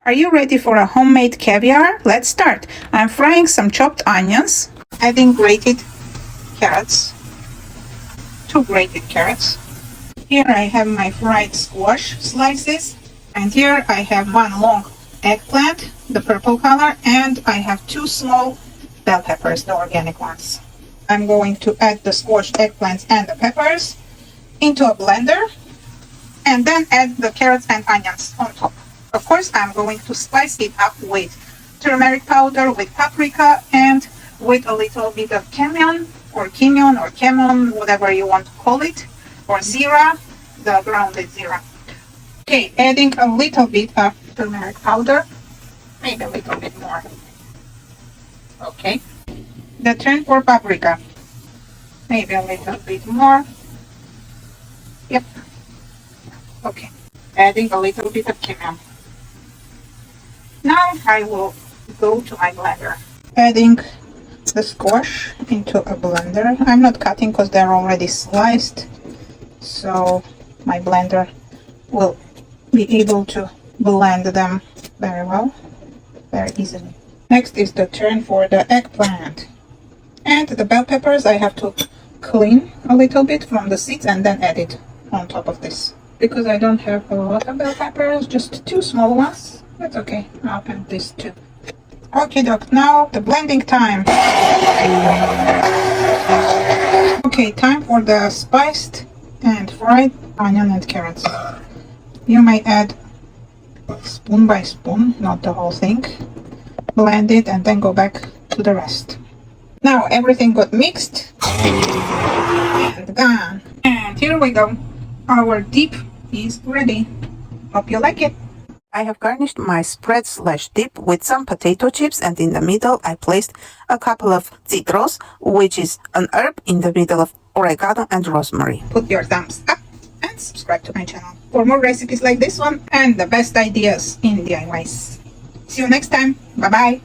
Are you ready for a homemade caviar? Let's start. I'm frying some chopped onions, adding grated carrots, 2 grated carrots. Here I have my fried squash slices, and here I have 1 long eggplant, the purple color, and I have 2 small bell peppers, the organic ones. I'm going to add the squashed eggplants and the peppers into a blender, and then add the carrots and onions on top. Of course, I'm going to spice it up with turmeric powder, with paprika, and with a little bit of cayenne, or cumin, whatever you want to call it, or zira, the grounded zira. Okay, adding a little bit of turmeric powder, maybe a little bit more. Okay, the turn for paprika, maybe a little bit more. Yep. Okay, adding a little bit of cumin. Now I will go to my blender. Adding the squash into a blender. I'm not cutting because they're already sliced, so my blender will be able to blend them very well, very easily. Next is the turn for the eggplant. And the bell peppers I have to clean a little bit from the seeds and then add it on top of this. Because I don't have a lot of bell peppers, just 2 small ones. That's okay, I'll add this too. Okay, doc, now the blending time. Okay, time for the spiced and fried onion and carrots. You may add spoon by spoon, not the whole thing. Blend it and then go back to the rest. Now everything got mixed and gone. And here we go. Our dip is ready. Hope you like it. I have garnished my spread/dip with some potato chips, and in the middle I placed a couple of citros, which is an herb in the middle of oregano and rosemary. Put your thumbs up and subscribe to my channel for more recipes like this one and the best ideas in DIYs. See you next time. Bye bye.